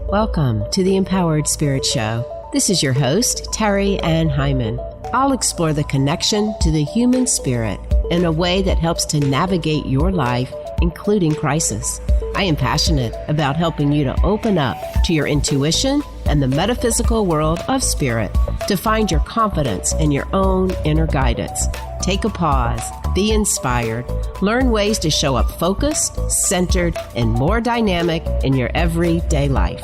Welcome to the Empowered Spirit Show. This is your host, Terry Ann Hyman. I'll explore the connection to the human spirit in a way that helps to navigate your life, including crisis. I am passionate about helping you to open up to your intuition and the metaphysical world of spirit to find your confidence in your own inner guidance. Take a pause, be inspired, learn ways to show up focused, centered, and more dynamic in your everyday life.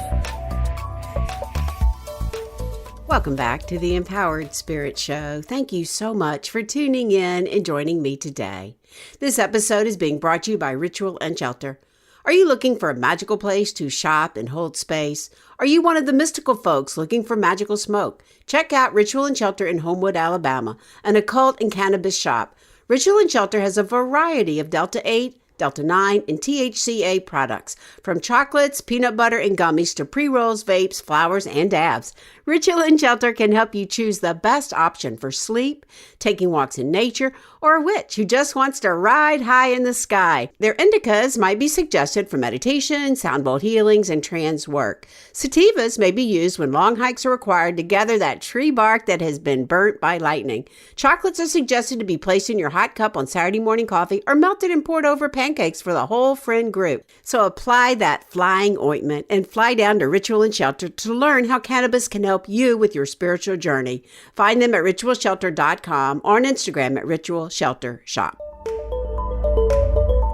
Welcome back to the Empowered Spirit Show. Thank you so much for tuning in and joining me today. This episode is being brought to you by Ritual+Shelter. Are you looking for a magical place to shop and hold space? Are you one of the mystical folks looking for magical smoke? Check out Ritual+Shelter in Homewood, Alabama, an occult and cannabis shop. Ritual+Shelter has a variety of Delta 8, Delta 9, and THCA products, from chocolates, peanut butter, and gummies to pre-rolls, vapes, flowers, and dabs. Ritual+Shelter can help you choose the best option for sleep, taking walks in nature, or a witch who just wants to ride high in the sky. Their indicas might be suggested for meditation, sound bowl healings, and trance work. Sativas may be used when long hikes are required to gather that tree bark that has been burnt by lightning. Chocolates are suggested to be placed in your hot cup on Saturday morning coffee or melted and poured over pancakes for the whole friend group. So apply that flying ointment and fly down to Ritual+Shelter to learn how cannabis can help you with your spiritual journey. Find them at ritualshelter.com or on Instagram at Ritual+Shelter Shop.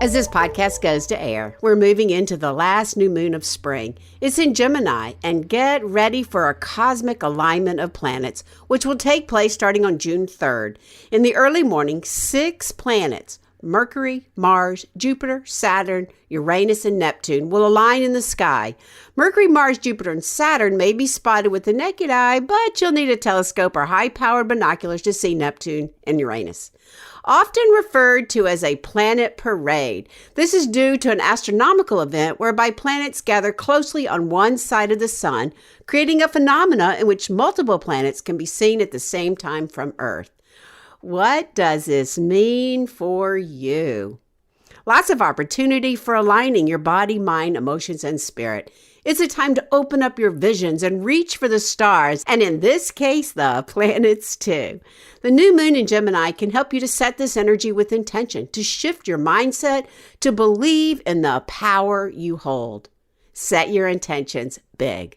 As this podcast goes to air, we're moving into the last new moon of spring. It's in Gemini, and get ready for a cosmic alignment of planets, which will take place starting on June 3rd. In the early morning, 6 planets, Mercury, Mars, Jupiter, Saturn, Uranus, and Neptune, will align in the sky. Mercury, Mars, Jupiter, and Saturn may be spotted with the naked eye, but you'll need a telescope or high-powered binoculars to see Neptune and Uranus. Often referred to as a planet parade, this is due to an astronomical event whereby planets gather closely on one side of the sun, creating a phenomena in which multiple planets can be seen at the same time from Earth. What does this mean for you? Lots of opportunity for aligning your body, mind, emotions, and spirit. It's a time to open up your visions and reach for the stars, and in this case, the planets too. The new moon in Gemini can help you to set this energy with intention, to shift your mindset, to believe in the power you hold. Set your intentions big.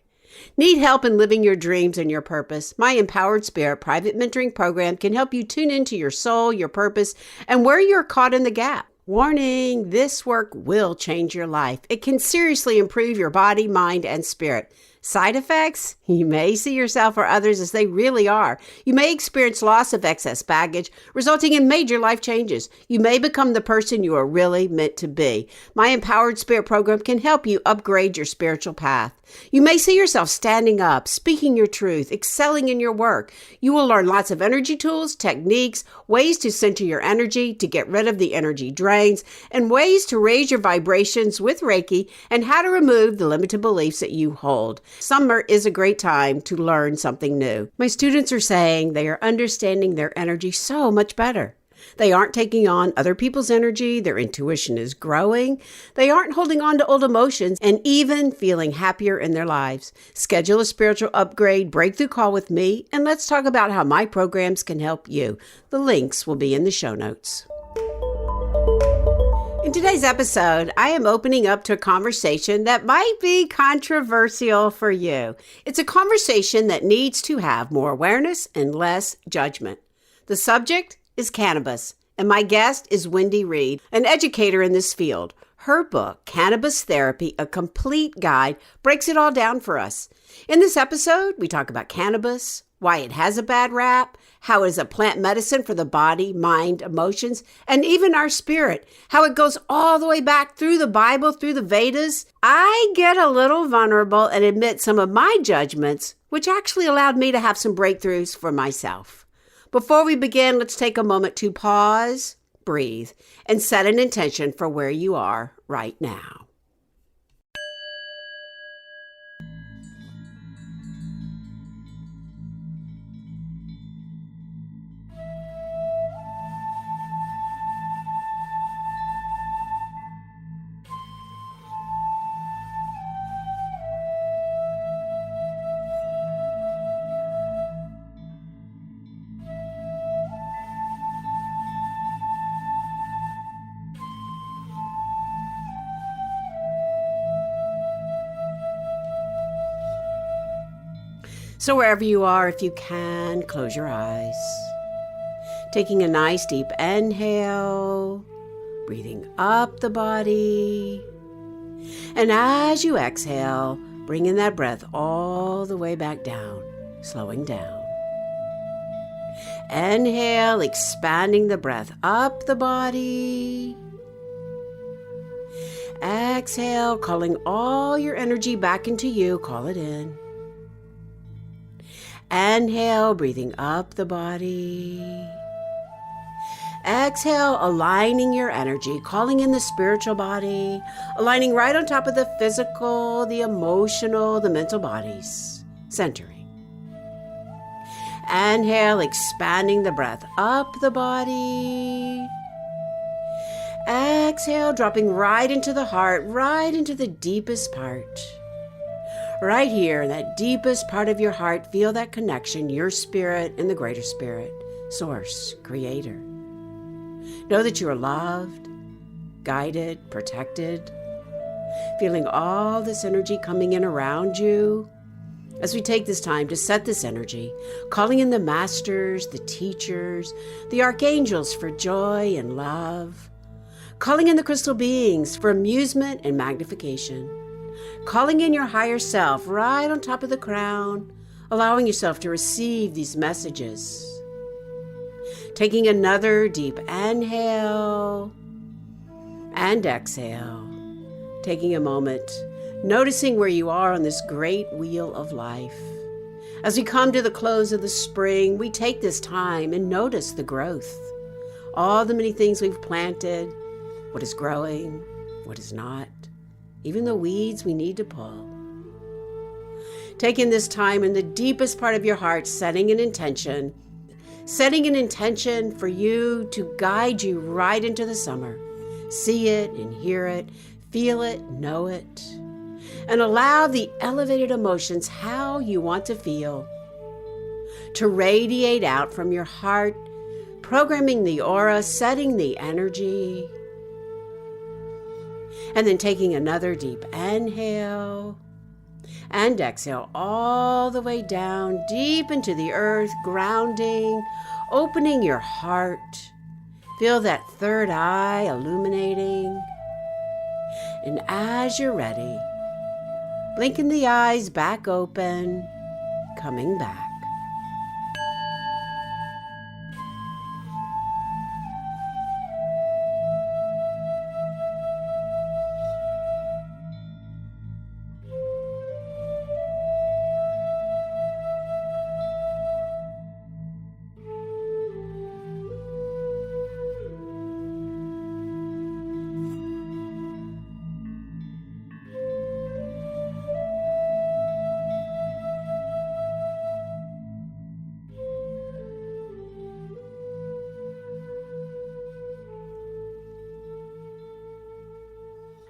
Need help in living your dreams and your purpose? My Empowered Spirit private mentoring program can help you tune into your soul, your purpose, and where you're caught in the gap. Warning, this work will change your life. It can seriously improve your body, mind, and spirit. Side effects? You may see yourself or others as they really are. You may experience loss of excess baggage, resulting in major life changes. You may become the person you are really meant to be. My Empowered Spirit program can help you upgrade your spiritual path. You may see yourself standing up, speaking your truth, excelling in your work. You will learn lots of energy tools, techniques, ways to center your energy, to get rid of the energy drains, and ways to raise your vibrations with Reiki, and how to remove the limited beliefs that you hold. Summer is a great time to learn something new. My students are saying they are understanding their energy so much better. They aren't taking on other people's energy. Their intuition is growing. They aren't holding on to old emotions and even feeling happier in their lives. Schedule a spiritual upgrade breakthrough call with me, and let's talk about how my programs can help you. The links will be in the show notes. In today's episode, I am opening up to a conversation that might be controversial for you. It's a conversation that needs to have more awareness and less judgment. The subject is cannabis, and my guest is Wendy Reed, an educator in this field. Her book, Cannabis Therapy, A Complete Guide, breaks it all down for us. In this episode, we talk about cannabis, why it has a bad rap, how it is a plant medicine for the body, mind, emotions, and even our spirit, how it goes all the way back through the Bible, through the Vedas. I get a little vulnerable and admit some of my judgments, which actually allowed me to have some breakthroughs for myself. Before we begin, let's take a moment to pause, breathe, and set an intention for where you are right now. So wherever you are, if you can, close your eyes. Taking a nice deep inhale, breathing up the body. And as you exhale, bringing that breath all the way back down, slowing down. Inhale, expanding the breath up the body. Exhale, calling all your energy back into you. Call it in. Inhale, breathing up the body. Exhale, aligning your energy, calling in the spiritual body, aligning right on top of the physical, the emotional, the mental bodies, centering. Inhale, expanding the breath up the body. Exhale, dropping right into the heart, right into the deepest part. Right here, that deepest part of your heart, feel that connection, your spirit and the greater spirit, source, creator. Know that you are loved, guided, protected. Feeling all this energy coming in around you. As we take this time to set this energy, calling in the masters, the teachers, the archangels for joy and love, calling in the crystal beings for amusement and magnification, calling in your higher self right on top of the crown, allowing yourself to receive these messages. Taking another deep inhale and exhale, taking a moment, noticing where you are on this great wheel of life. As we come to the close of the spring, we take this time and notice the growth. All the many things we've planted, what is growing, what is not, even the weeds we need to pull. Taking this time in the deepest part of your heart, setting an intention for you to guide you right into the summer. See it and hear it, feel it, know it. And allow the elevated emotions, how you want to feel, to radiate out from your heart, programming the aura, setting the energy. And then taking another deep inhale and exhale all the way down, deep into the earth, grounding, opening your heart. Feel that third eye illuminating. And as you're ready, blinking the eyes back open, coming back.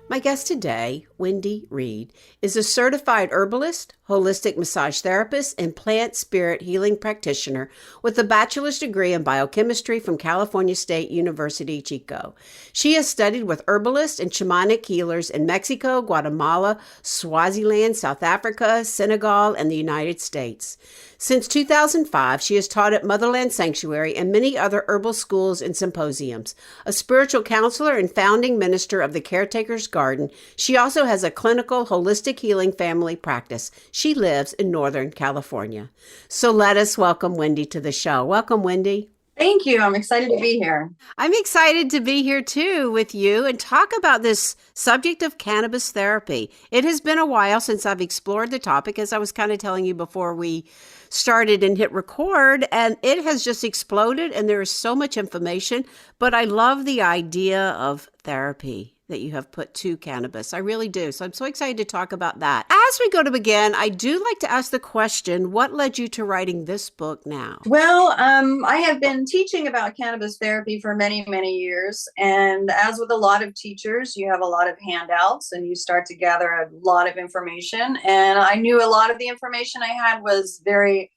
My guest today, Wendy Reed, is a certified herbalist, holistic massage therapist, and plant spirit healing practitioner with a bachelor's degree in biochemistry from California State University, Chico. She has studied with herbalists and shamanic healers in Mexico, Guatemala, Swaziland, South Africa, Senegal, and the United States. Since 2005, she has taught at Motherland Sanctuary and many other herbal schools and symposiums. A spiritual counselor and founding minister of the Caretaker's Garden, she also has a clinical holistic healing family practice. She lives in Northern California. So let us welcome Wendy to the show. Welcome, Wendy. Thank you. I'm excited to be here. I'm excited to be here too with you and talk about this subject of cannabis therapy. It has been a while since I've explored the topic, as I was kind of telling you before we started and hit record, and it has just exploded and there is so much information, but I love the idea of therapy that you have put to cannabis. I really do. So I'm so excited to talk about that. As we go to begin, I do like to ask the question, what led you to writing this book now? Well, I have been teaching about cannabis therapy for many, many years. And as with a lot of teachers, you have a lot of handouts and you start to gather a lot of information. And I knew a lot of the information I had was very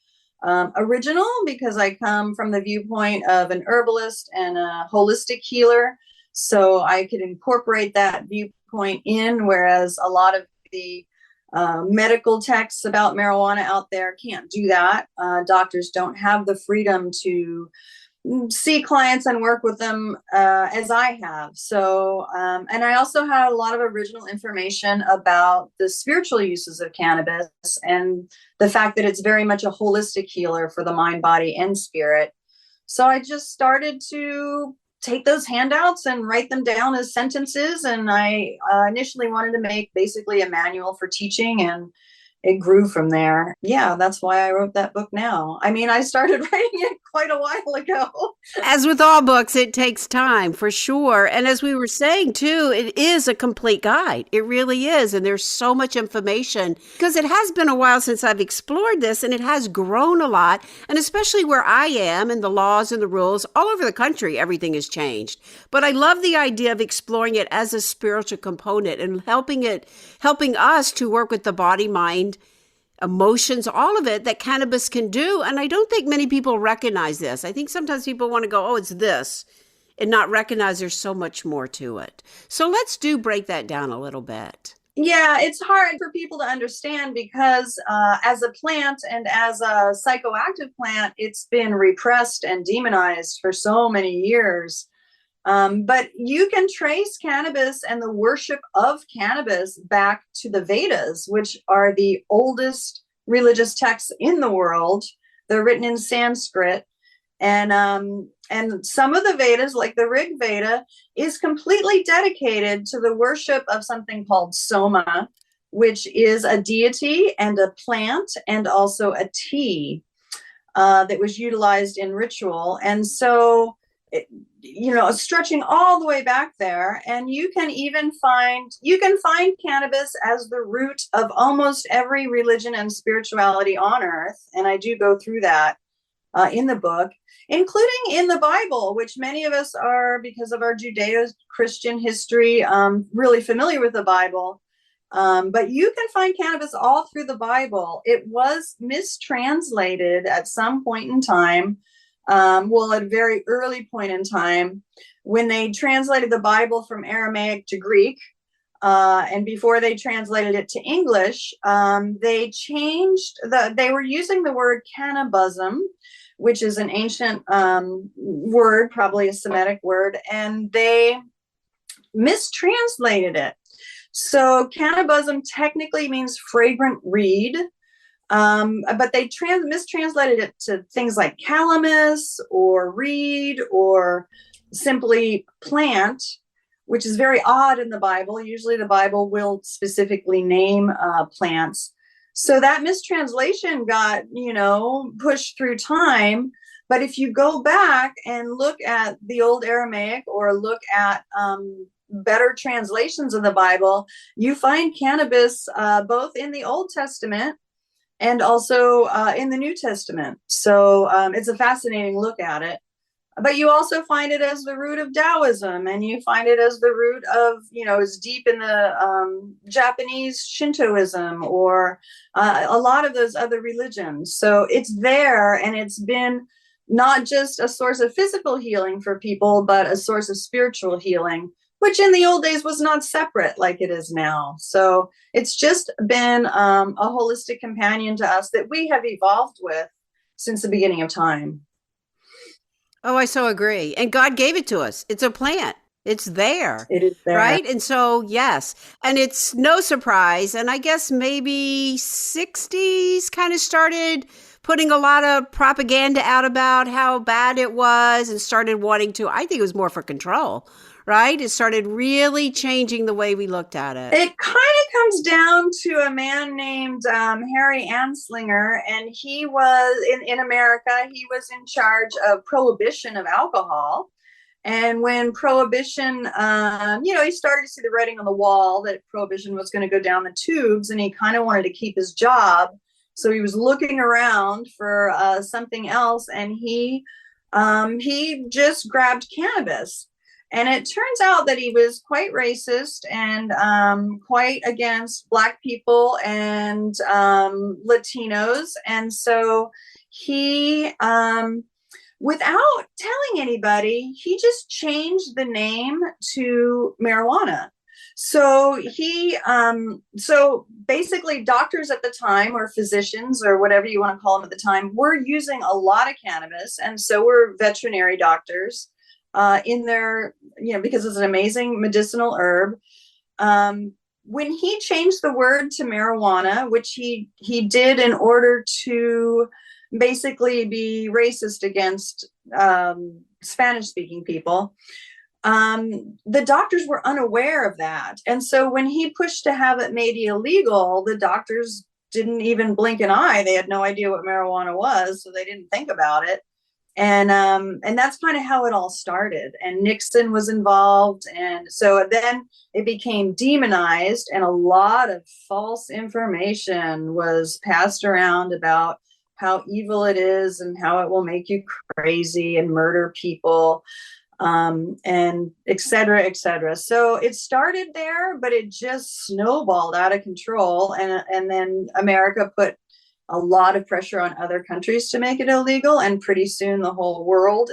original because I come from the viewpoint of an herbalist and a holistic healer. So I could incorporate that viewpoint in, whereas a lot of the medical texts about marijuana out there. Can't do that. Doctors don't have the freedom to see clients and work with them as I have. So, and I also had a lot of original information about the spiritual uses of cannabis and the fact that it's very much a holistic healer for the mind, body, and spirit. So I just started to take those handouts and write them down as sentences. And I initially wanted to make basically a manual for teaching, and it grew from there. Yeah, that's why I wrote that book now. I mean, I started writing it quite a while ago. As with all books, it takes time for sure. And as we were saying too, it is a complete guide. It really is. And there's so much information because it has been a while since I've explored this, and it has grown a lot. And especially where I am and the laws and the rules all over the country, everything has changed. But I love the idea of exploring it as a spiritual component and helping us to work with the body, mind, emotions, all of it that cannabis can do. And I don't think many people recognize this. I think sometimes people want to go, oh, it's this, and not recognize there's so much more to it. So let's break that down a little bit. Yeah, it's hard for people to understand because as a plant and as a psychoactive plant, it's been repressed and demonized for so many years. But you can trace cannabis and the worship of cannabis back to the Vedas, which are the oldest religious texts in the world. They're written in Sanskrit. And some of the Vedas, like the Rig Veda, is completely dedicated to the worship of something called Soma, which is a deity and a plant and also a tea that was utilized in ritual. And so stretching all the way back there, and you can find cannabis as the root of almost every religion and spirituality on earth. And I do go through that in the book, including in the Bible, which many of us are, because of our Judeo-Christian history, really familiar with the Bible. But you can find cannabis all through the Bible. It was mistranslated at some point in time. At a very early point in time, when they translated the Bible from Aramaic to Greek, and before they translated it to English, they were using the word cannabism, which is an ancient word, probably a Semitic word, and they mistranslated it. So cannabism technically means fragrant reed. But they mistranslated it to things like calamus or reed or simply plant, which is very odd in the Bible. Usually the Bible will specifically name plants. So that mistranslation got, pushed through time. But if you go back and look at the old Aramaic or look at better translations of the Bible, you find cannabis both in the Old Testament and also in the New Testament. So it's a fascinating look at it. But you also find it as the root of Taoism, and you find it as the root of, it's deep in the Japanese Shintoism or a lot of those other religions. So it's there, and it's been not just a source of physical healing for people, but a source of spiritual healing, which in the old days was not separate like it is now. So it's just been a holistic companion to us that we have evolved with since the beginning of time. Oh, I so agree. And God gave it to us. It's a plant. It's there. It is there. Right? And so, yes. And it's no surprise. And I guess maybe 60s kind of started putting a lot of propaganda out about how bad it was and started wanting to, I think it was more for control, right? It started really changing the way we looked at it. It kind of comes down to a man named Harry Anslinger, and he was in America. He was in charge of prohibition of alcohol. And when prohibition, he started to see the writing on the wall that prohibition was going to go down the tubes, and he kind of wanted to keep his job. So he was looking around for something else, and he just grabbed cannabis. And it turns out that he was quite racist and quite against Black people and Latinos. And so he, without telling anybody, he just changed the name to marijuana. So so basically doctors at the time, or physicians, or whatever you want to call them at the time, were using a lot of cannabis. And so were veterinary doctors in their, because it's an amazing medicinal herb. When he changed the word to marijuana, which he did in order to basically be racist against Spanish speaking people, the doctors were unaware of that. And so when he pushed to have it made illegal, the doctors didn't even blink an eye. They had no idea what marijuana was, so they didn't think about it. And that's kind of how it all started. And Nixon was involved. And so then it became demonized, and a lot of false information was passed around about how evil it is and how it will make you crazy and murder people, and et cetera, et cetera. So it started there, but it just snowballed out of control. And then America put a lot of pressure on other countries to make it illegal, and pretty soon the whole world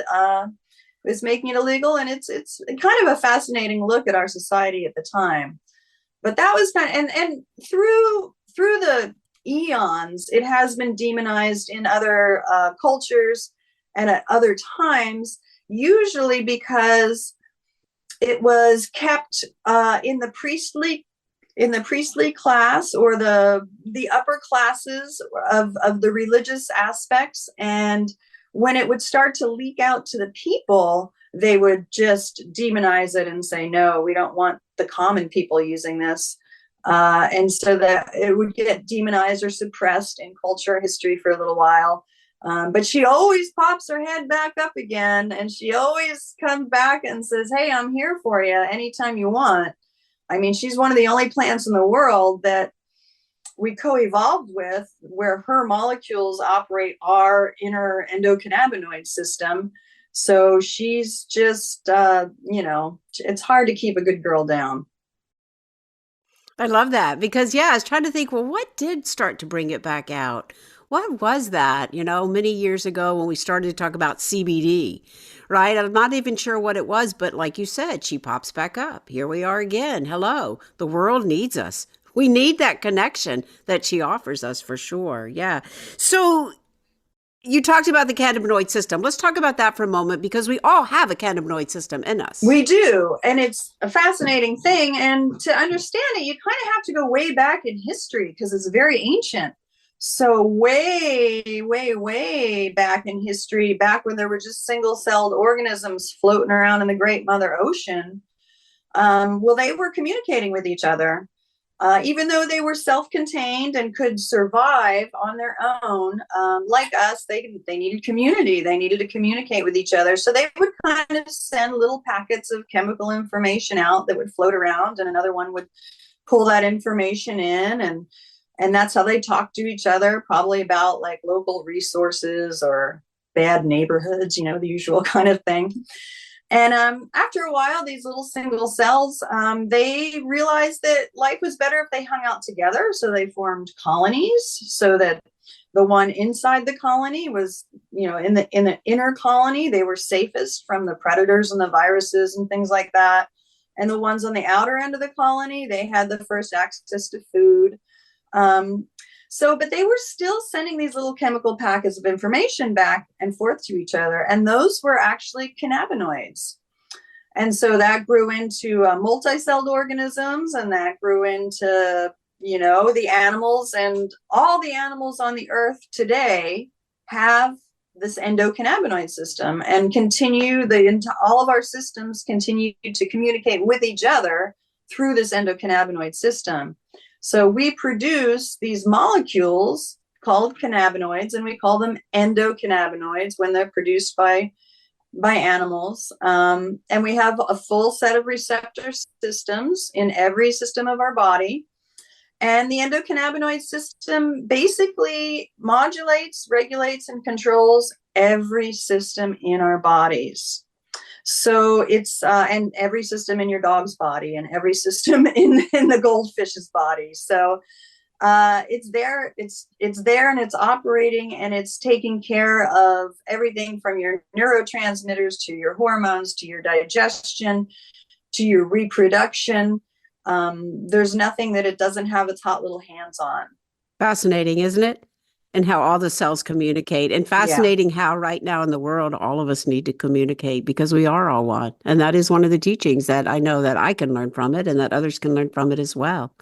is making it illegal. And it's kind of a fascinating look at our society at the time. But that was kind of, and through the eons, it has been demonized in other cultures and at other times, usually because it was kept in the priestly class, or the upper classes of the religious aspects. And when it would start to leak out to the people, they would just demonize it and say, no, we don't want the common people using this. And so that it would get demonized or suppressed in culture history for a little while. But she always pops her head back up again, and she always comes back and says, hey, I'm here for you anytime you want. I mean, she's one of the only plants in the world that we co-evolved with, where her molecules operate our inner endocannabinoid system. So she's just, it's hard to keep a good girl down. I love that because, I was trying to think, well, what did start to bring it back out? What was that, many years ago when we started to talk about CBD, right? I'm not even sure what it was, but like you said, she pops back up. Here we are again. Hello. The world needs us. We need that connection that she offers us for sure. Yeah. So you talked about the cannabinoid system. Let's talk about that for a moment, because we all have a cannabinoid system in us. We do. And it's a fascinating thing. And to understand it, you kind of have to go way back in history, because it's very ancient. So way, way, way back in history, back when there were just single-celled organisms floating around in the great Mother Ocean, they were communicating with each other. Even though they were self-contained and could survive on their own, like us, they needed community. They needed to communicate with each other. So they would kind of send little packets of chemical information out that would float around, and another one would pull that information in, and that's how they talk to each other, probably about like local resources or bad neighborhoods, the usual kind of thing. And after a while, these little single cells, they realized that life was better if they hung out together. So they formed colonies, so that the one inside the colony was, in the inner colony, they were safest from the predators and the viruses and things like that. And the ones on the outer end of the colony, they had the first access to food. But they were still sending these little chemical packets of information back and forth to each other. And those were actually cannabinoids. And so that grew into multi-celled organisms, and that grew into, the animals. And all the animals on the earth today have this endocannabinoid system, and all of our systems continue to communicate with each other through this endocannabinoid system. So we produce these molecules called cannabinoids, and we call them endocannabinoids when they're produced by animals. And we have a full set of receptor systems in every system of our body. And the endocannabinoid system basically modulates, regulates, and controls every system in our bodies. So it's and every system in your dog's body, and every system in the goldfish's body. So it's there, and it's operating, and it's taking care of everything from your neurotransmitters to your hormones to your digestion to your reproduction. There's nothing that it doesn't have its hot little hands on. Fascinating, isn't it? And how all the cells communicate. And Yeah. fascinating how right now in the world, all of us need to communicate because we are all one. And that is one of the teachings that I know that I can learn from it and that others can learn from it as well.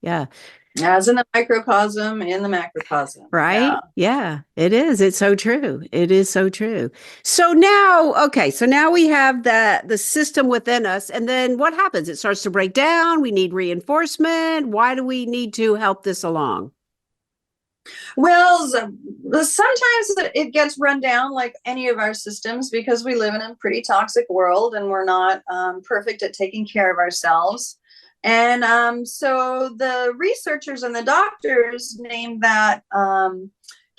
Yeah. As in the microcosm, in the macrocosm. Yeah. Right? Yeah, it is. It's so true. It is so true. So now, okay, so now we have the system within us, and then what happens? It starts to break down. We need reinforcement. Why do we need to help this along? Well, sometimes it gets run down like any of our systems because we live in a pretty toxic world and we're not perfect at taking care of ourselves. And so the researchers and the doctors named that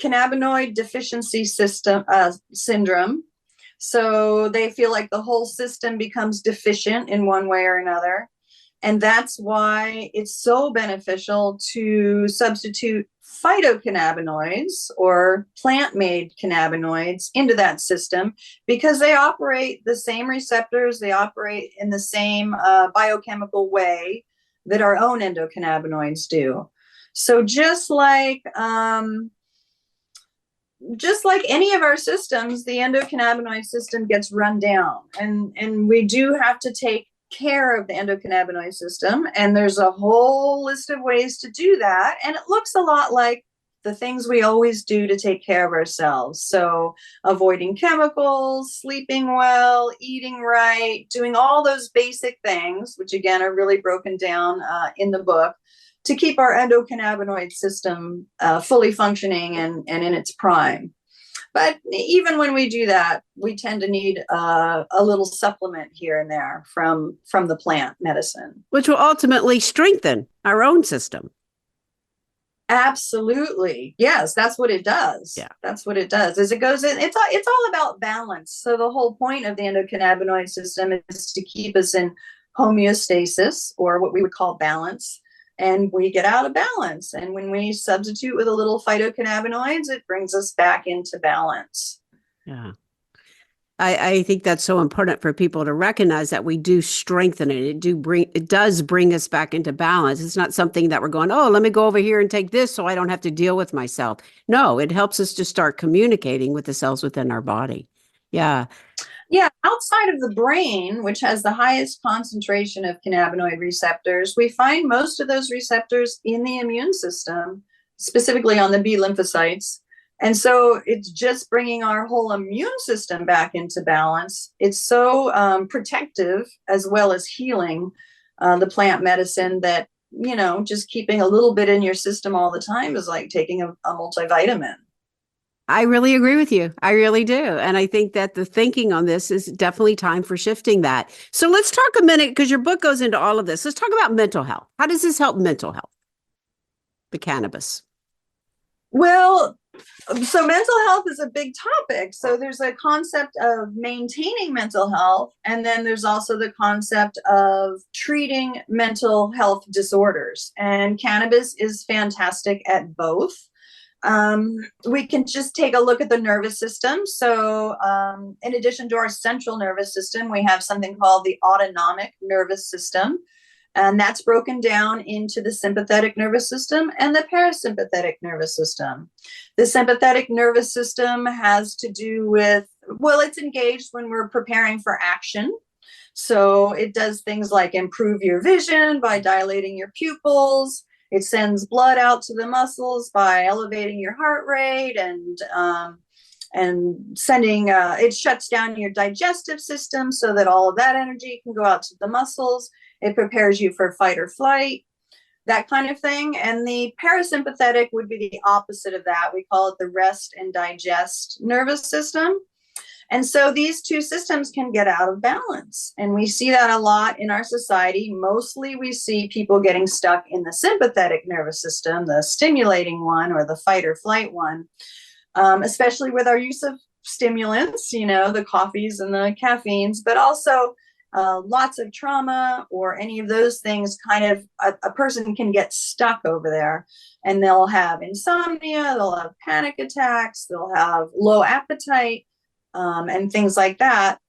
cannabinoid deficiency syndrome. So they feel like the whole system becomes deficient in one way or another. And that's why it's so beneficial to substitute phytocannabinoids or plant-made cannabinoids into that system because they operate the same receptors, they operate in the same biochemical way that our own endocannabinoids do. So just like any of our systems, the endocannabinoid system gets run down, and we do have to take care of the endocannabinoid system. And there's a whole list of ways to do that. And it looks a lot like the things we always do to take care of ourselves. So avoiding chemicals, sleeping well, eating right, doing all those basic things, which again are really broken down in the book, to keep our endocannabinoid system fully functioning and in its prime. But even when we do that, we tend to need a little supplement here and there from the plant medicine. Which will ultimately strengthen our own system. Absolutely. Yes, that's what it does. Yeah. That's what it does. As it goes in, it's all about balance. So the whole point of the endocannabinoid system is to keep us in homeostasis, or what we would call balance. And we get out of balance. And when we substitute with a little phytocannabinoids, it brings us back into balance. Yeah. I think that's so important for people to recognize that we do strengthen it. It does bring us back into balance. It's not something that we're going, oh, let me go over here and take this so I don't have to deal with myself. No, it helps us to start communicating with the cells within our body. Yeah. Yeah, outside of the brain, which has the highest concentration of cannabinoid receptors, we find most of those receptors in the immune system, specifically on the B lymphocytes. And so it's just bringing our whole immune system back into balance. It's so protective as well as healing, the plant medicine, that, just keeping a little bit in your system all the time is like taking a multivitamin. I really agree with you. I really do. And I think that the thinking on this is definitely time for shifting that. So let's talk a minute, because your book goes into all of this. Let's talk about mental health. How does this help mental health? The cannabis. Well, so mental health is a big topic. So there's a concept of maintaining mental health, and then there's also the concept of treating mental health disorders. And cannabis is fantastic at both. We can just take a look at the nervous system. So in addition to our central nervous system, we have something called the autonomic nervous system. And that's broken down into the sympathetic nervous system and the parasympathetic nervous system. The sympathetic nervous system has to do with, well, it's engaged when we're preparing for action. So it does things like improve your vision by dilating your pupils. It sends blood out to the muscles by elevating your heart rate and sending, it shuts down your digestive system so that all of that energy can go out to the muscles. It prepares you for fight or flight, that kind of thing. And the parasympathetic would be the opposite of that. We call it the rest and digest nervous system. And so these two systems can get out of balance. And we see that a lot in our society. Mostly we see people getting stuck in the sympathetic nervous system, the stimulating one or the fight or flight one, especially with our use of stimulants, the coffees and the caffeines, but also lots of trauma or any of those things. Kind of a person can get stuck over there, and they'll have insomnia, they'll have panic attacks, they'll have low appetite, and things like that.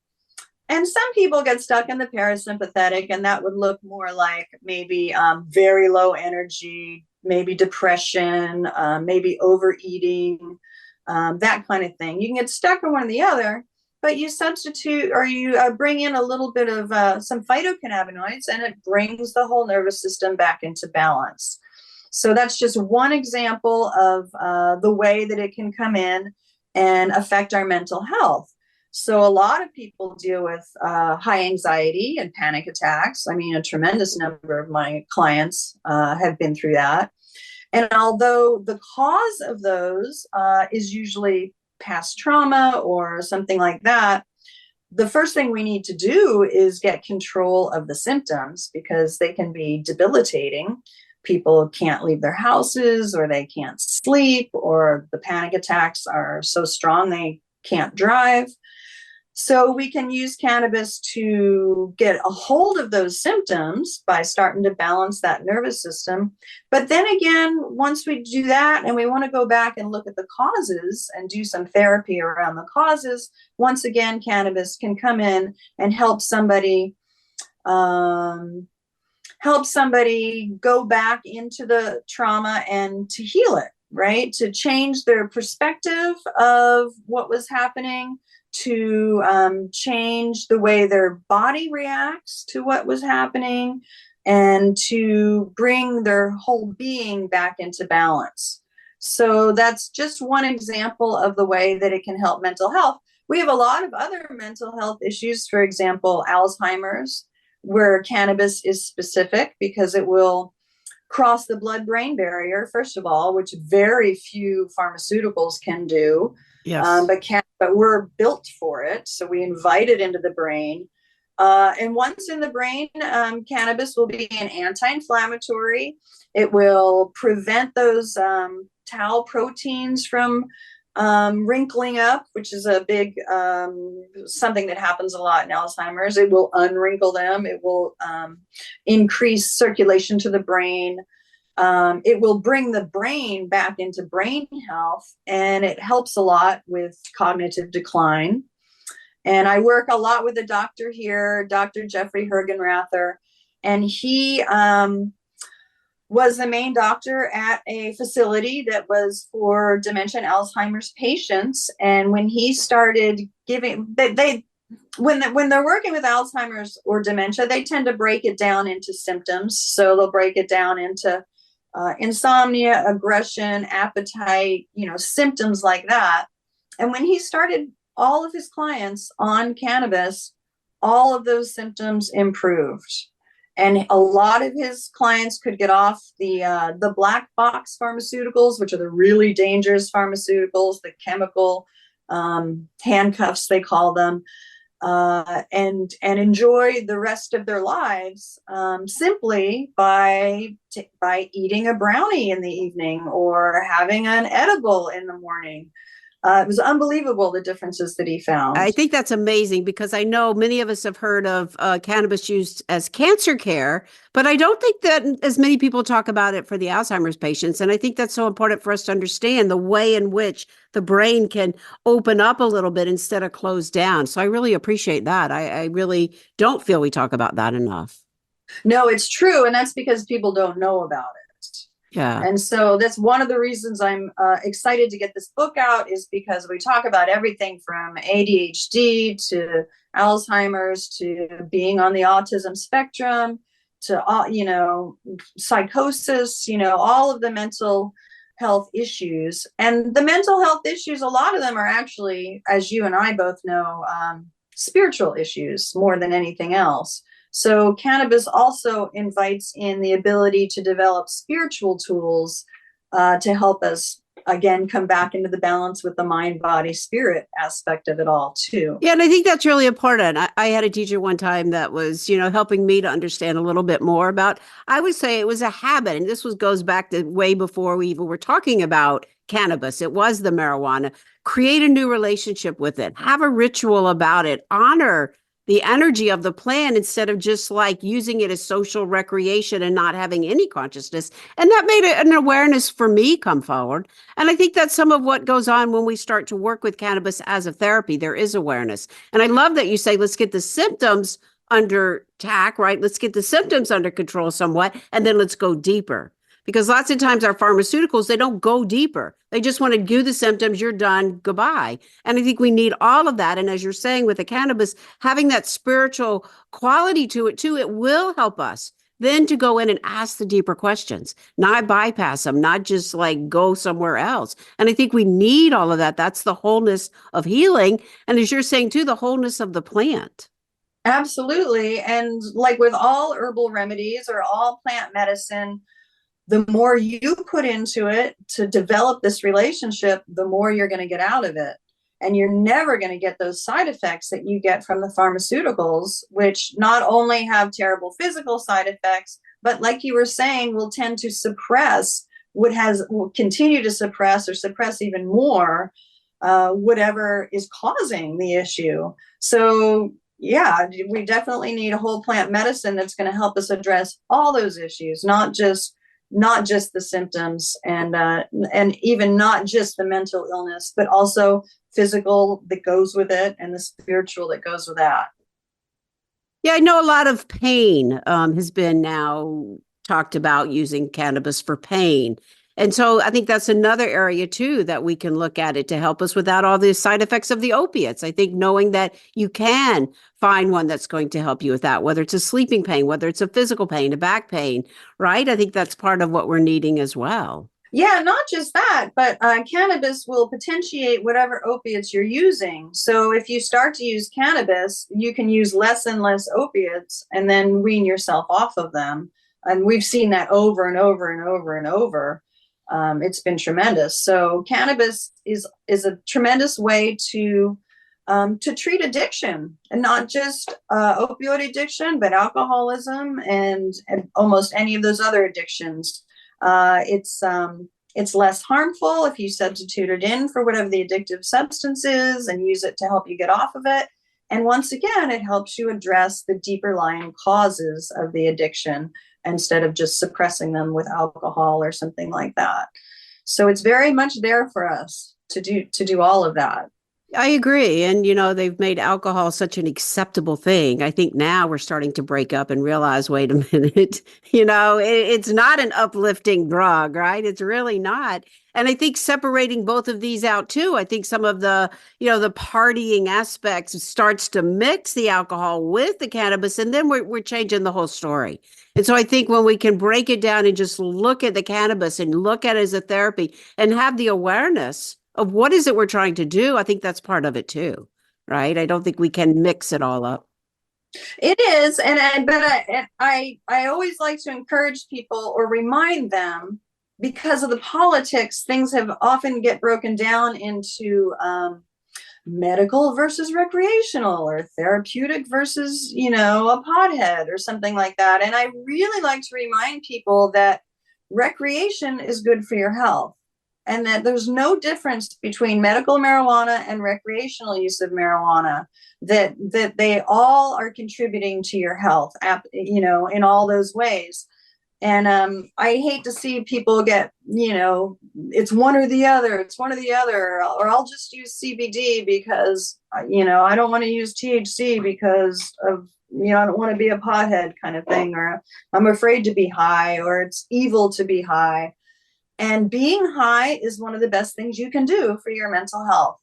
And some people get stuck in the parasympathetic, and that would look more like maybe very low energy, maybe depression, maybe overeating, that kind of thing. You can get stuck in one or the other, but you substitute or you bring in a little bit of some phytocannabinoids, and it brings the whole nervous system back into balance. So that's just one example of the way that it can come in and affect our mental health. So a lot of people deal with high anxiety and panic attacks. I mean, a tremendous number of my clients have been through that. And although the cause of those is usually past trauma or something like that, the first thing we need to do is get control of the symptoms, because they can be debilitating. People can't leave their houses, or they can't sleep, or the panic attacks are so strong they can't drive. So we can use cannabis to get a hold of those symptoms by starting to balance that nervous system. But then again, once we do that and we want to go back and look at the causes and do some therapy around the causes, once again, cannabis can come in and help somebody go back into the trauma and to heal it, right? To change their perspective of what was happening, to change the way their body reacts to what was happening, and to bring their whole being back into balance. So that's just one example of the way that it can help mental health. We have a lot of other mental health issues, for example, Alzheimer's, where cannabis is specific because it will cross the blood-brain barrier, first of all, which very few pharmaceuticals can do. Yes. But we're built for it. So we invite it into the brain. And once in the brain, cannabis will be an anti-inflammatory. It will prevent those tau proteins from wrinkling up, which is a big something that happens a lot in Alzheimer's. It will unwrinkle them. It will increase circulation to the brain. It will bring the brain back into brain health, and it helps a lot with cognitive decline. And I work a lot with a doctor here, Dr. Jeffrey Hergenrather, and he was the main doctor at a facility that was for dementia and Alzheimer's patients. And when he started giving, when they're working with Alzheimer's or dementia, they tend to break it down into symptoms. So they'll break it down into insomnia, aggression, appetite, symptoms like that. And when he started all of his clients on cannabis, all of those symptoms improved. And a lot of his clients could get off the black box pharmaceuticals, which are the really dangerous pharmaceuticals, the chemical handcuffs, they call them, and enjoy the rest of their lives simply by eating a brownie in the evening or having an edible in the morning. It was unbelievable, the differences that he found. I think that's amazing, because I know many of us have heard of cannabis used as cancer care, but I don't think that as many people talk about it for the Alzheimer's patients. And I think that's so important for us to understand the way in which the brain can open up a little bit instead of close down. So I really appreciate that. I really don't feel we talk about that enough. No, it's true. And that's because people don't know about it. Yeah. And so that's one of the reasons I'm excited to get this book out, is because we talk about everything from ADHD to Alzheimer's to being on the autism spectrum to, psychosis, all of the mental health issues. And the mental health issues, a lot of them are actually, as you and I both know, spiritual issues more than anything else. So cannabis also invites in the ability to develop spiritual tools to help us, again, come back into the balance with the mind, body, spirit aspect of it all, too. Yeah, and I think that's really important. I had a teacher one time that was, helping me to understand a little bit more about, I would say it was a habit. And this goes back to way before we even were talking about cannabis. It was the marijuana. Create a new relationship with it. Have a ritual about it. Honor the energy of the plant instead of just like using it as social recreation and not having any consciousness. And that made an awareness for me come forward. And I think that's some of what goes on when we start to work with cannabis as a therapy. There is awareness. And I love that you say, let's get the symptoms under tack, right? Let's get the symptoms under control somewhat, and then let's go deeper. Because lots of times our pharmaceuticals, they don't go deeper. They just want to do the symptoms, you're done, goodbye. And I think we need all of that. And as you're saying with the cannabis, having that spiritual quality to it too, it will help us then to go in and ask the deeper questions, not bypass them, not just like go somewhere else. And I think we need all of that. That's the wholeness of healing. And as you're saying too, the wholeness of the plant. Absolutely. And like with all herbal remedies or all plant medicine, the more you put into it to develop this relationship, the more you're going to get out of it. And you're never going to get those side effects that you get from the pharmaceuticals, which not only have terrible physical side effects, but like you were saying, will tend to suppress will continue to suppress or suppress even more whatever is causing the issue. So yeah, we definitely need a whole plant medicine that's going to help us address all those issues, not just the symptoms and even not just the mental illness, but also physical that goes with it and the spiritual that goes with that. Yeah, I know a lot of pain has been now talked about using cannabis for pain. And so I think that's another area too that we can look at it to help us without all the side effects of the opiates. I think knowing that you can find one that's going to help you with that, whether it's a sleeping pain, whether it's a physical pain, a back pain, right? I think that's part of what we're needing as well. Yeah, not just that, but cannabis will potentiate whatever opiates you're using. So if you start to use cannabis, you can use less and less opiates and then wean yourself off of them. And we've seen that over and over and over and over. It's been tremendous. So cannabis is a tremendous way to treat addiction, and not just opioid addiction, but alcoholism and almost any of those other addictions. It's less harmful if you substitute it in for whatever the addictive substance is and use it to help you get off of it. And once again, it helps you address the deeper lying causes of the addiction instead of just suppressing them with alcohol or something like that. So it's very much there for us to do all of that. I agree. And, they've made alcohol such an acceptable thing. I think now we're starting to break up and realize, wait a minute, it's not an uplifting drug, right? It's really not. And I think separating both of these out too, I think some of the, the partying aspects starts to mix the alcohol with the cannabis, and then we're changing the whole story. And so I think when we can break it down and just look at the cannabis and look at it as a therapy and have the awareness of what is it we're trying to do, I think that's part of it too, right? I don't think we can mix it all up. It is, but I always like to encourage people or remind them, because of the politics, things have often get broken down into medical versus recreational, or therapeutic versus, a pothead or something like that. And I really like to remind people that recreation is good for your health, and that there's no difference between medical marijuana and recreational use of marijuana, that they all are contributing to your health, in all those ways. And I hate to see people get, it's one or the other, or I'll just use CBD because, I don't want to use THC because of, I don't want to be a pothead kind of thing, or I'm afraid to be high, or it's evil to be high. And being high is one of the best things you can do for your mental health.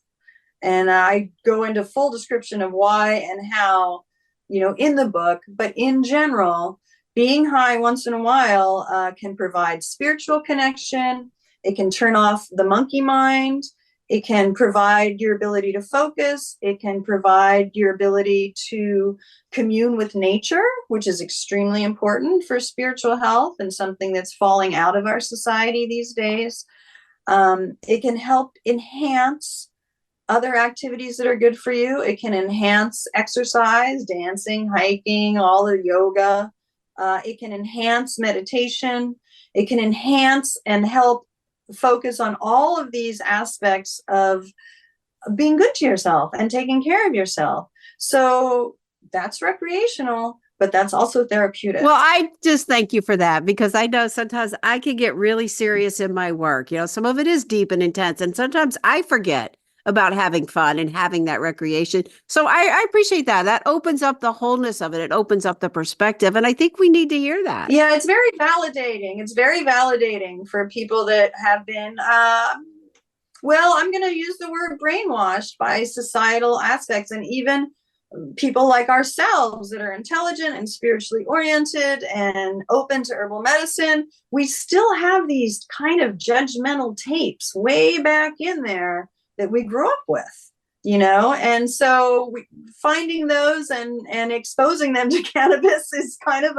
And I go into full description of why and how, in the book, but in general, being high once in a while can provide spiritual connection. It can turn off the monkey mind. It can provide your ability to focus. It can provide your ability to commune with nature, which is extremely important for spiritual health and something that's falling out of our society these days. It can help enhance other activities that are good for you. It can enhance exercise, dancing, hiking, all the yoga. It can enhance meditation. It can enhance and help focus on all of these aspects of being good to yourself and taking care of yourself. So that's recreational, but that's also therapeutic. Well, I just thank you for that, because I know sometimes I can get really serious in my work. Some of it is deep and intense, and sometimes I forget about having fun and having that recreation. So I appreciate that. That opens up the wholeness of it. It opens up the perspective. And I think we need to hear that. Yeah, it's very validating. It's very validating for people that have been, well, I'm going to use the word brainwashed by societal aspects, and even people like ourselves that are intelligent and spiritually oriented and open to herbal medicine. We still have these kind of judgmental tapes way back in there that we grew up with, and so finding those and exposing them to cannabis is kind of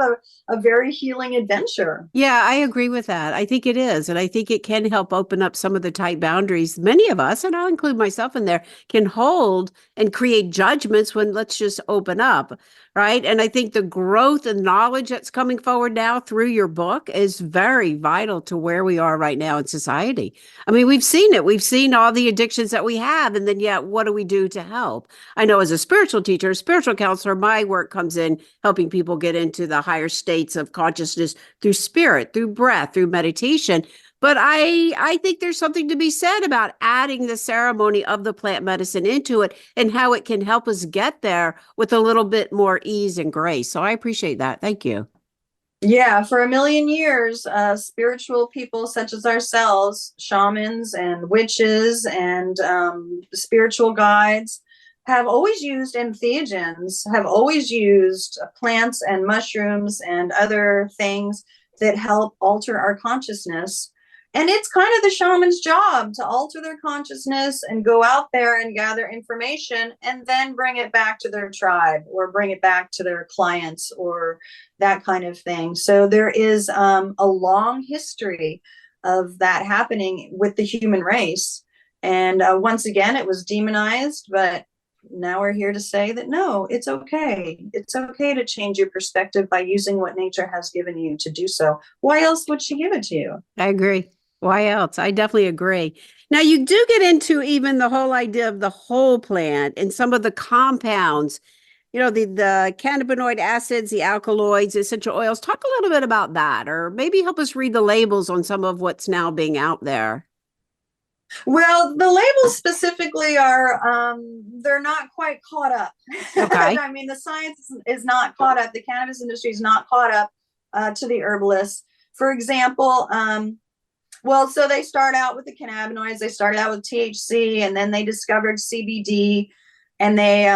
a very healing adventure. Yeah, I agree with that. I think it is. And I think it can help open up some of the tight boundaries many of us, and I'll include myself in there, can hold and create judgments when let's just open up. Right. And I think the growth and knowledge that's coming forward now through your book is very vital to where we are right now in society. I mean, we've seen it. We've seen all the addictions that we have. And then yet, what do we do to help? I know as a spiritual teacher, a spiritual counselor, my work comes in helping people get into the higher states of consciousness through spirit, through breath, through meditation. But I think there's something to be said about adding the ceremony of the plant medicine into it and how it can help us get there with a little bit more ease and grace. So I appreciate that. Thank you. Yeah, for a million years, spiritual people such as ourselves, shamans and witches and spiritual guides, have always used entheogens, have always used plants and mushrooms and other things that help alter our consciousness. And it's kind of the shaman's job to alter their consciousness and go out there and gather information and then bring it back to their tribe or bring it back to their clients or that kind of thing. So there is a long history of that happening with the human race. And once again, it was demonized, but now we're here to say that no, it's okay. It's okay to change your perspective by using what nature has given you to do so. Why else would she give it to you? I agree. Why else? I definitely agree. Now, you do get into even the whole idea of the whole plant and some of the compounds, the cannabinoid acids, the alkaloids, essential oils. Talk a little bit about that, or maybe help us read the labels on some of what's now being out there. Well, the labels specifically are, they're not quite caught up. Okay. I mean, the science is not caught up. The cannabis industry is not caught up to the herbalists. For example, so they start out with the cannabinoids. They started out with THC, and then they discovered CBD, and they,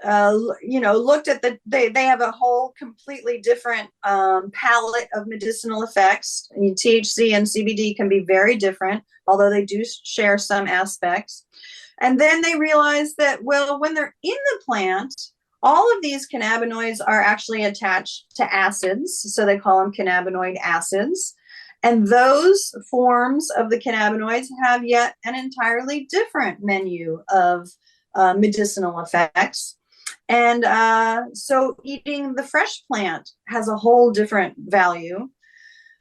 looked at they have a whole completely different palette of medicinal effects. I mean, THC and CBD can be very different, although they do share some aspects. And then they realized that, well, when they're in the plant, all of these cannabinoids are actually attached to acids. So they call them cannabinoid acids. And those forms of the cannabinoids have yet an entirely different menu of medicinal effects. And so eating the fresh plant has a whole different value.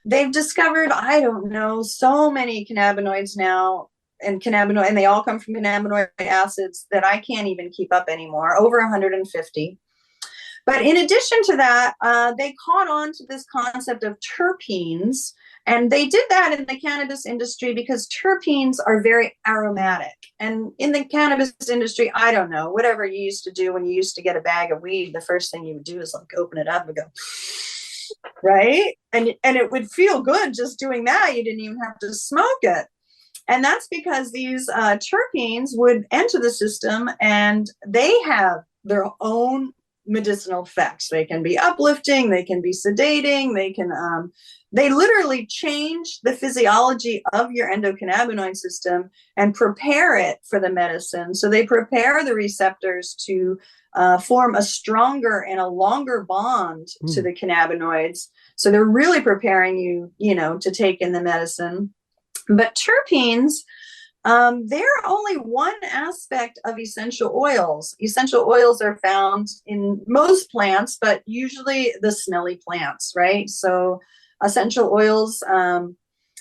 They've discovered, I don't know, so many cannabinoids now, and they all come from cannabinoid acids that I can't even keep up anymore, over 150. But in addition to that, they caught on to this concept of terpenes. And they did that in the cannabis industry because terpenes are very aromatic. And in the cannabis industry, I don't know, whatever you used to do when you used to get a bag of weed, the first thing you would do is like open it up and go, right? And it would feel good just doing that. You didn't even have to smoke it. And that's because these terpenes would enter the system and they have their own medicinal effects. They can be uplifting, they can be sedating, they literally change the physiology of your endocannabinoid system and prepare it for the medicine. So they prepare the receptors to form a stronger and a longer bond to the cannabinoids. So they're really preparing you, to take in the medicine. But terpenes, they're only one aspect of essential oils. Essential oils are found in most plants, but usually the smelly plants, right? So essential oils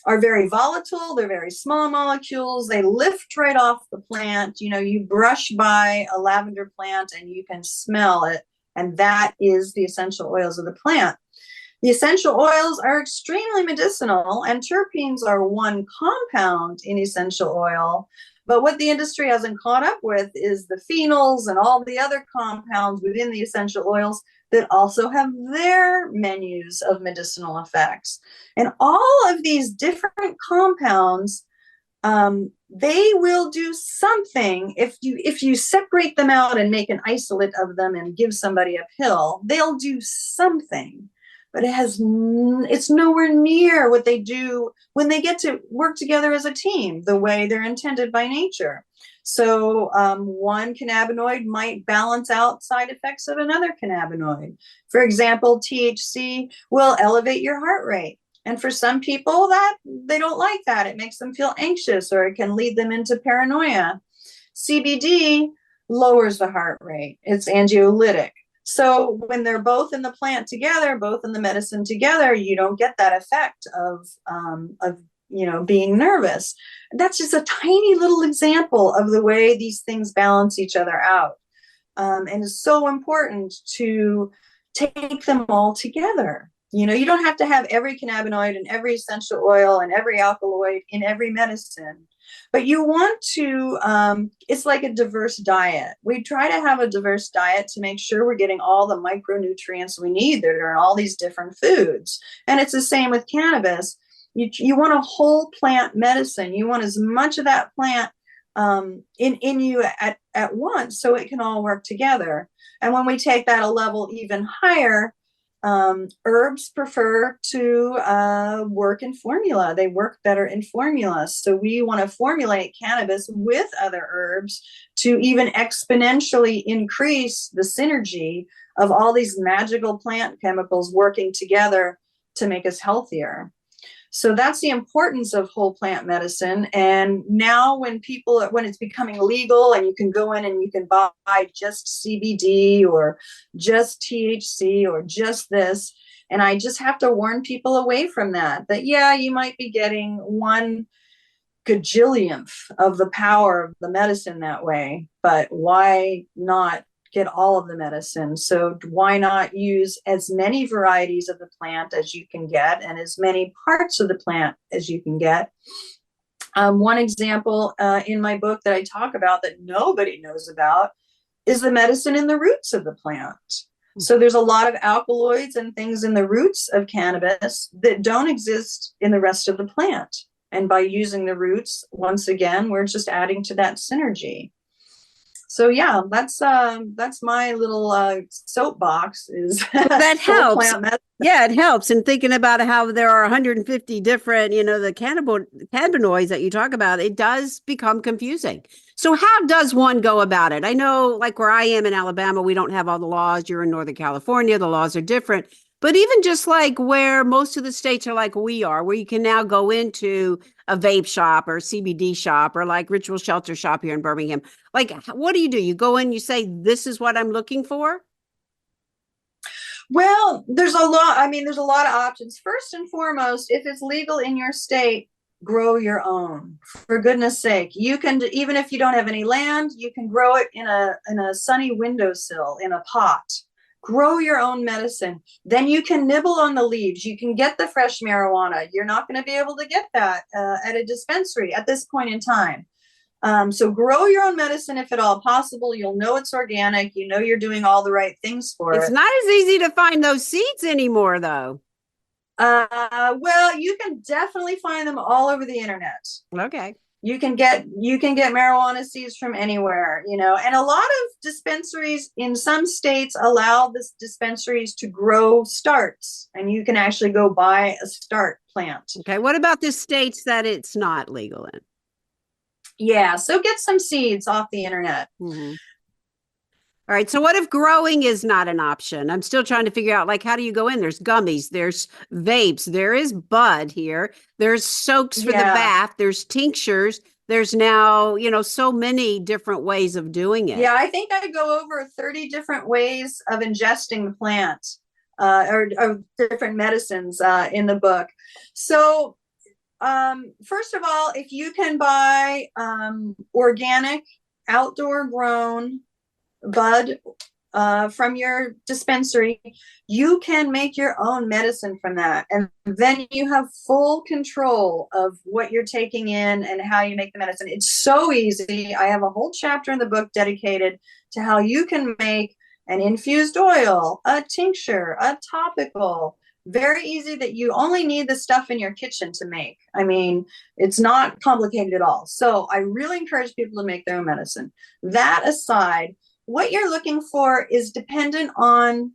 are very volatile. They're very small molecules. They lift right off the plant. You brush by a lavender plant and you can smell it. And that is the essential oils of the plant. The essential oils are extremely medicinal, and terpenes are one compound in essential oil. But what the industry hasn't caught up with is the phenols and all the other compounds within the essential oils that also have their menus of medicinal effects. And all of these different compounds, they will do something. If you separate them out and make an isolate of them and give somebody a pill, they'll do something. But it's nowhere near what they do when they get to work together as a team, the way they're intended by nature. So one cannabinoid might balance out side effects of another cannabinoid. For example, THC will elevate your heart rate. And for some people, that they don't like that. It makes them feel anxious, or it can lead them into paranoia. CBD lowers the heart rate. It's anxiolytic. So when they're both in the plant together, both in the medicine together, you don't get that effect of being nervous. That's just a tiny little example of the way these things balance each other out. And it's so important to take them all together. You don't have to have every cannabinoid and every essential oil and every alkaloid in every medicine. But you want to, it's like a diverse diet. We try to have a diverse diet to make sure we're getting all the micronutrients we need that are in all these different foods. And it's the same with cannabis. You want a whole plant medicine. You want as much of that plant in you at once, so it can all work together. And when we take that a level even higher, herbs prefer to work in formula. They work better in formula. So we want to formulate cannabis with other herbs to even exponentially increase the synergy of all these magical plant chemicals working together to make us healthier. So that's the importance of whole plant medicine. And now when it's becoming legal and you can go in and you can buy just CBD or just THC or just this, and I just have to warn people away from that, yeah, you might be getting 1 gajillionth of the power of the medicine that way, but why not get all of the medicine? So why not use as many varieties of the plant as you can get and as many parts of the plant as you can get? One example in my book that I talk about that nobody knows about is the medicine in the roots of the plant. So there's a lot of alkaloids and things in the roots of cannabis that don't exist in the rest of the plant. And by using the roots, once again, we're just adding to that synergy. So yeah, that's my little soapbox. Is that helps. Yeah, it helps. And thinking about how there are 150 different, the cannabinoids that you talk about, it does become confusing. So how does one go about it? I know, like where I am in Alabama, we don't have all the laws. You're in Northern California, the laws are different. But even just like where most of the states are like we are, where you can now go into a vape shop or CBD shop or like Ritual+Shelter shop here in Birmingham. Like, what do? You go in, you say, this is what I'm looking for? Well, there's a lot. There's a lot of options. First and foremost, if it's legal in your state, grow your own. For goodness sake, you can, even if you don't have any land, you can grow it in a sunny windowsill in a pot. Grow your own medicine. Then you can nibble on the leaves. You can get the fresh marijuana. You're not going to be able to get that at a dispensary at this point in time. So grow your own medicine if at all possible. You'll know it's organic. You're doing all the right things for it. It's not as easy to find those seeds anymore, though. Well, you can definitely find them all over the internet. Okay. You can get marijuana seeds from anywhere, and a lot of dispensaries in some states allow the dispensaries to grow starts, and you can actually go buy a start plant. Okay. What about the states that it's not legal in? Yeah. So get some seeds off the internet. Mm-hmm. All right. So what if growing is not an option? I'm still trying to figure out, like, how do you go in? There's gummies, there's vapes, there is bud here. There's soaks for the bath. There's tinctures. There's now, so many different ways of doing it. Yeah. I think I go over 30 different ways of ingesting the plant or different medicines in the book. So First of all, if you can buy organic, outdoor grown bud from your dispensary, you can make your own medicine from that. And then you have full control of what you're taking in and how you make the medicine. It's so easy. I have a whole chapter in the book dedicated to how you can make an infused oil, a tincture, a topical. Very easy, that you only need the stuff in your kitchen to make. I mean, it's not complicated at all. So I really encourage people to make their own medicine. That aside, what you're looking for is dependent on,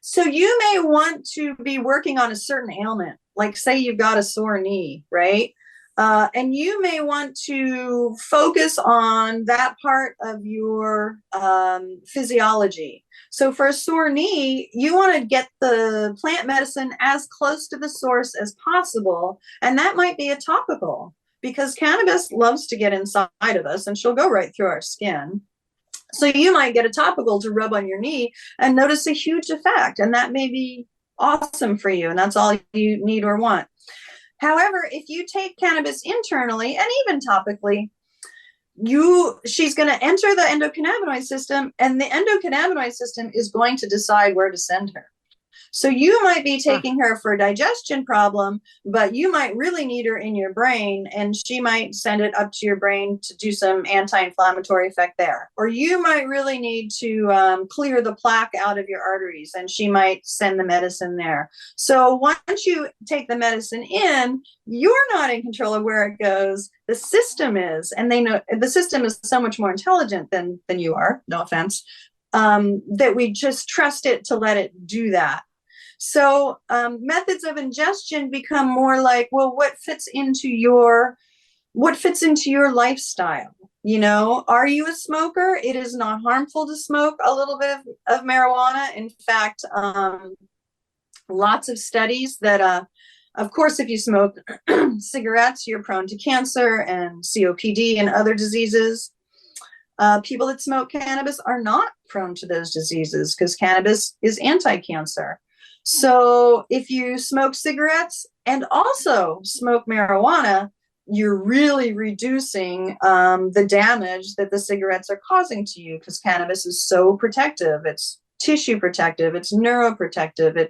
so you may want to be working on a certain ailment, like say you've got a sore knee, right? And you may want to focus on that part of your physiology. So for a sore knee, you want to get the plant medicine as close to the source as possible. And that might be a topical, because cannabis loves to get inside of us and she'll go right through our skin. So you might get a topical to rub on your knee and notice a huge effect. And that may be awesome for you. And that's all you need or want. However, if you take cannabis internally and even topically, she's going to enter the endocannabinoid system, and the endocannabinoid system is going to decide where to send her. So you might be taking her for a digestion problem, but you might really need her in your brain, and she might send it up to your brain to do some anti-inflammatory effect there. Or you might really need to clear the plaque out of your arteries, and she might send the medicine there. So once you take the medicine in, you're not in control of where it goes. The system is, and they know the system is so much more intelligent than you are, no offense, that we just trust it to let it do that. So methods of ingestion become more like, well, what fits into your lifestyle? You know, are you a smoker? It is not harmful to smoke a little bit of marijuana. In fact, lots of studies that, of course, if you smoke cigarettes, you're prone to cancer and COPD and other diseases. People that smoke cannabis are not prone to those diseases because cannabis is anti-cancer. So if you smoke cigarettes and also smoke marijuana, you're really reducing the damage that the cigarettes are causing to you, because cannabis is so protective. It's tissue protective. It's neuroprotective.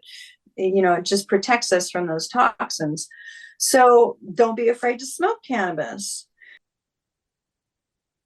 It just protects us from those toxins. So don't be afraid to smoke cannabis.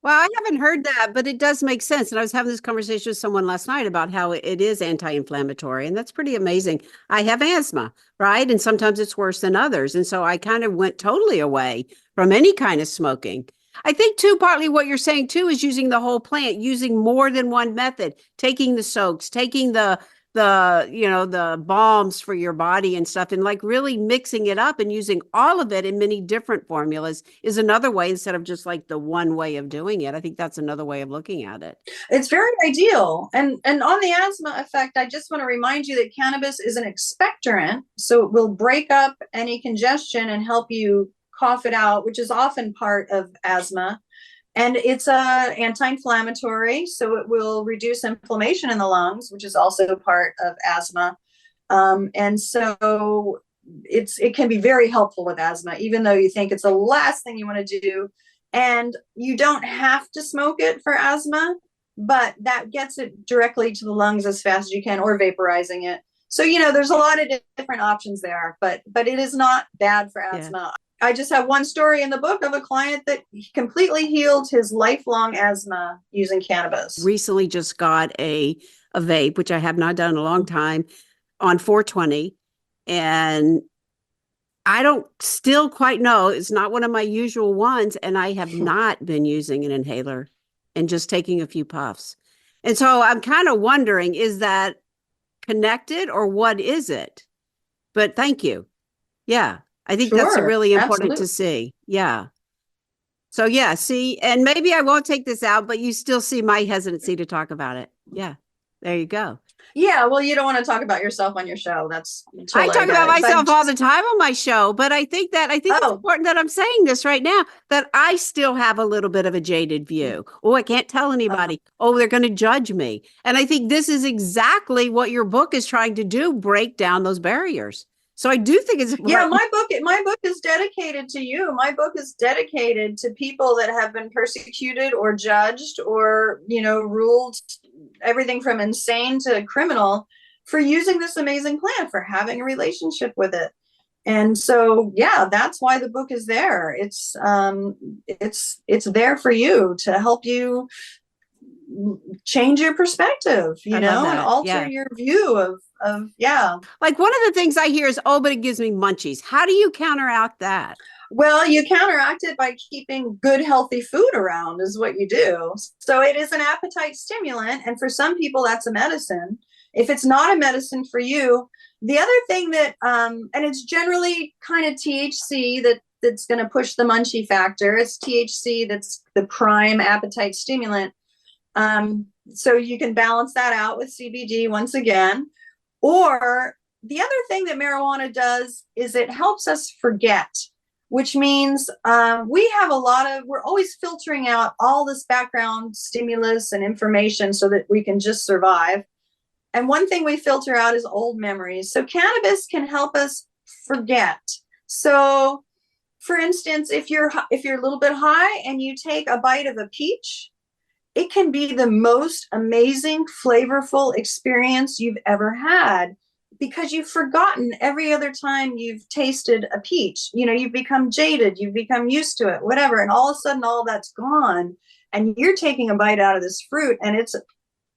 Well, I haven't heard that, but it does make sense. And I was having this conversation with someone last night about how it is anti-inflammatory, and that's pretty amazing. I have asthma, right? And sometimes it's worse than others. And so I kind of went totally away from any kind of smoking. I think too, partly what you're saying too is using the whole plant, using more than one method, taking the soaks, taking the balms for your body and stuff, and like really mixing it up and using all of it in many different formulas is another way, instead of just like the one way of doing it. I think that's another way of looking at it. It's very ideal. And on the asthma effect, I just want to remind you that cannabis is an expectorant, so it will break up any congestion and help you cough it out, which is often part of asthma. And it's anti-inflammatory, so it will reduce inflammation in the lungs, which is also part of asthma. And so it can be very helpful with asthma, even though you think it's the last thing you want to do. And you don't have to smoke it for asthma, but that gets it directly to the lungs as fast as you can, or vaporizing it. So, there's a lot of different options there, but it is not bad for asthma. Yeah. I just have one story in the book of a client that completely healed his lifelong asthma using cannabis. Recently just got a vape, which I have not done in a long time, on 420. And I don't still quite know. It's not one of my usual ones. And I have not been using an inhaler and just taking a few puffs. And so I'm kind of wondering, is that connected or what is it? But thank you. Yeah. I think that's really important to see. Yeah. So yeah, see, and maybe I won't take this out, but you still see my hesitancy to talk about it. Yeah. There you go. Yeah. Well, you don't want to talk about yourself on your show. I talk about myself all the time on my show, but I think it's important that I'm saying this right now, that I still have a little bit of a jaded view. Oh, I can't tell anybody. Oh, they're going to judge me. And I think this is exactly what your book is trying to do, break down those barriers. So I do think it's Yeah, important. my book is dedicated to you. My book is dedicated to people that have been persecuted or judged or, ruled everything from insane to criminal for using this amazing plant, for having a relationship with it. And so, yeah, that's why the book is there. It's there for you to help you change your perspective, I love and that. alter Yeah. your view of yeah. Like one of the things I hear is, oh, but it gives me munchies. How do you counteract that? Well, you counteract it by keeping good, healthy food around, is what you do. So it is an appetite stimulant. And for some people, that's a medicine. If it's not a medicine for you, the other thing that, and it's generally kind of THC that's going to push the munchie factor. It's THC that's the prime appetite stimulant. So you can balance that out with CBD once again. Or the other thing that marijuana does is it helps us forget, which means we're always filtering out all this background stimulus and information so that we can just survive. And one thing we filter out is old memories. So cannabis can help us forget. So for instance, if you're a little bit high and you take a bite of a peach, it can be the most amazing, flavorful experience you've ever had because you've forgotten every other time you've tasted a peach. You've become jaded, you've become used to it, whatever. And all of a sudden, all that's gone. And you're taking a bite out of this fruit, and it's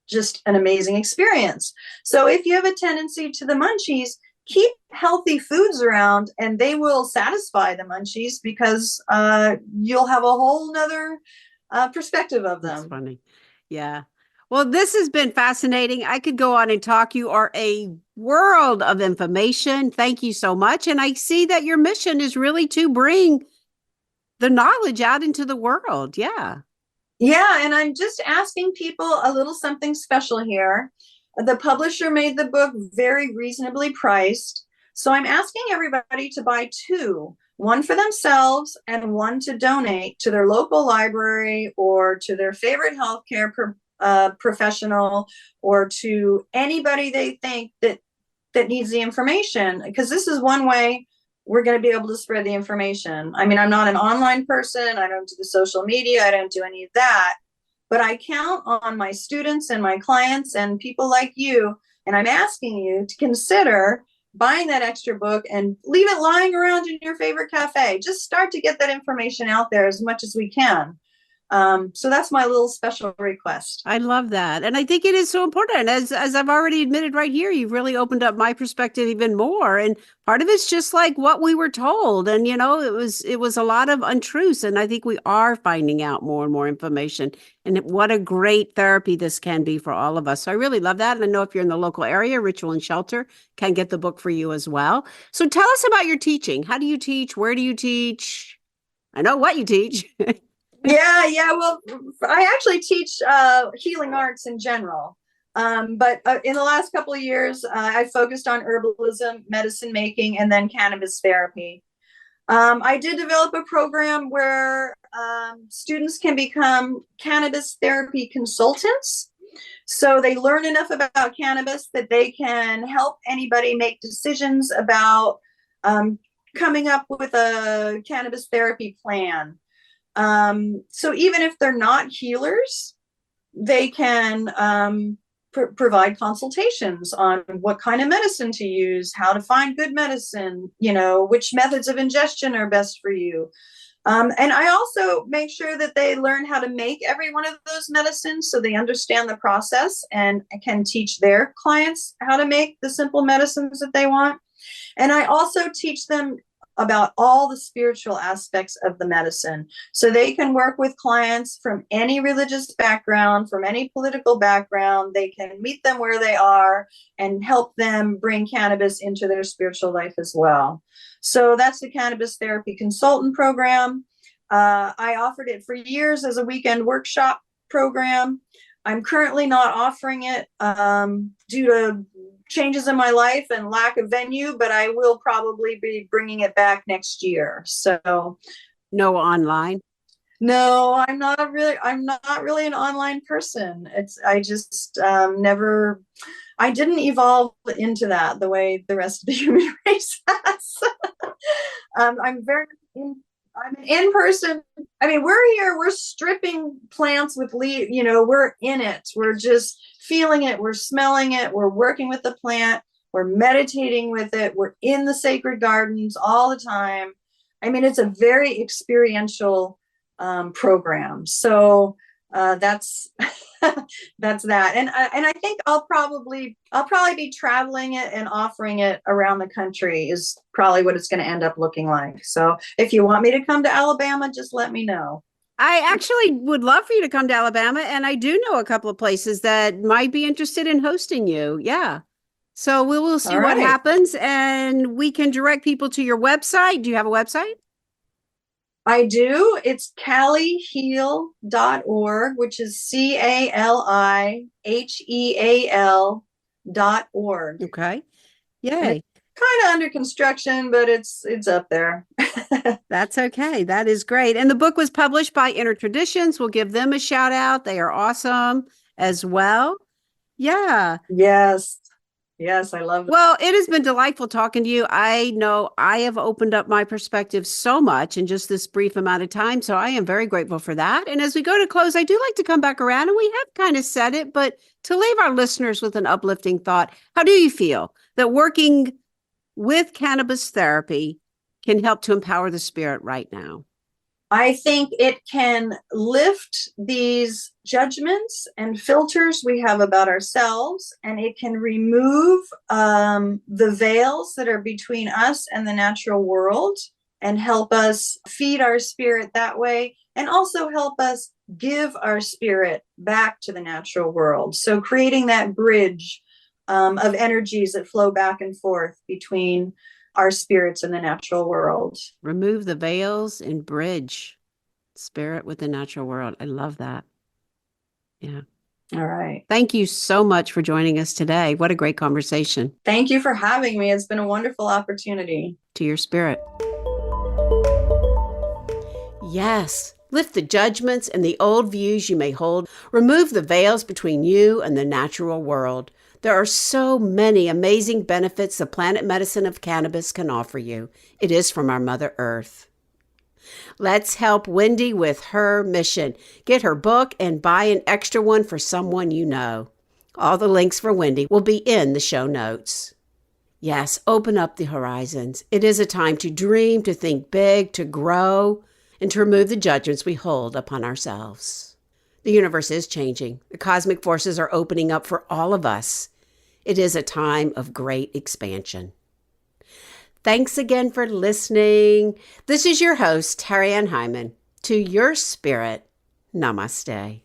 just an amazing experience. So if you have a tendency to the munchies, keep healthy foods around and they will satisfy the munchies because you'll have a whole nother perspective of them. That's funny. Yeah. Well, this has been fascinating. I could go on and talk. You are a world of information. Thank you so much. And I see that your mission is really to bring the knowledge out into the world. Yeah. Yeah, and I'm just asking people a little something special here. The publisher made the book very reasonably priced. So I'm asking everybody to buy two, one for themselves and one to donate to their local library or to their favorite healthcare professional or to anybody they think that needs the information. Because this is one way we're going to be able to spread the information. I mean, I'm not an online person. I don't do the social media. I don't do any of that. But I count on my students and my clients and people like you. And I'm asking you to consider buying that extra book and leave it lying around in your favorite cafe. Just start to get that information out there as much as we can. So that's my little special request. I love that. And I think it is so important. As I've already admitted right here, you've really opened up my perspective even more. And part of it's just like what we were told. And it was a lot of untruths. And I think we are finding out more and more information. And what a great therapy this can be for all of us. So I really love that. And I know if you're in the local area, Ritual+Shelter can get the book for you as well. So tell us about your teaching. How do you teach? Where do you teach? I know what you teach. Yeah. Well, I actually teach healing arts in general. But in the last couple of years, I focused on herbalism, medicine making, and then cannabis therapy. I did develop a program where students can become cannabis therapy consultants. So they learn enough about cannabis that they can help anybody make decisions about coming up with a cannabis therapy plan. So even if they're not healers, they can provide consultations on what kind of medicine to use, how to find good medicine, which methods of ingestion are best for you. And I also make sure that they learn how to make every one of those medicines so they understand the process and can teach their clients how to make the simple medicines that they want. And I also teach them about all the spiritual aspects of the medicine. So they can work with clients from any religious background, from any political background. They can meet them where they are and help them bring cannabis into their spiritual life as well. So that's the Cannabis Therapy Consultant Program. I offered it for years as a weekend workshop program. I'm currently not offering it due to changes in my life and lack of venue, but I will probably be bringing it back next year. So No online. No, I'm not really an online person. I just never, I didn't evolve into that the way the rest of the human race has. I'm very in, I'm an in-person. I mean, we're here, we're stripping plants with leaf, we're in it. We're just feeling it, we're smelling it, we're working with the plant, we're meditating with it, we're in the sacred gardens all the time. I mean, it's a very experiential program. So that's that's that. And I think I'll probably be traveling it and offering it around the country is probably what it's going to end up looking like. So if you want me to come to Alabama, just let me know. I actually would love for you to come to Alabama, and I do know a couple of places that might be interested in hosting you. Yeah. So we will see All what right. happens, and we can direct people to your website. Do you have a website? I do. It's caliheal.org, which is CALIHEAL.org. Okay. And Yay. it's kind of under construction, but it's up there. That's okay. That is great. And the book was published by Inner Traditions. We'll give them a shout out. They are awesome as well. Yeah. Yes. Yes, I love it. Well, it has been delightful talking to you. I know I have opened up my perspective so much in just this brief amount of time. So I am very grateful for that. And as we go to close, I do like to come back around, and we have kind of said it, but to leave our listeners with an uplifting thought, how do you feel that working with cannabis therapy can help to empower the spirit right now? I think it can lift these judgments and filters we have about ourselves, and it can remove the veils that are between us and the natural world and help us feed our spirit that way, and also help us give our spirit back to the natural world. So creating that bridge of energies that flow back and forth between our spirits and the natural world. Remove the veils and bridge spirit with the natural world. I love that. Yeah. All right. Thank you so much for joining us today. What a great conversation. Thank you for having me. It's been a wonderful opportunity. To your spirit. Yes. Lift the judgments and the old views you may hold. Remove the veils between you and the natural world. There are so many amazing benefits the plant medicine of cannabis can offer you. It is from our Mother Earth. Let's help Wendy with her mission. Get her book and buy an extra one for someone you know. All the links for Wendy will be in the show notes. Yes, open up the horizons. It is a time to dream, to think big, to grow, and to remove the judgments we hold upon ourselves. The universe is changing. The cosmic forces are opening up for all of us. It is a time of great expansion. Thanks again for listening. This is your host, Terry Ann Hyman. To your spirit, namaste.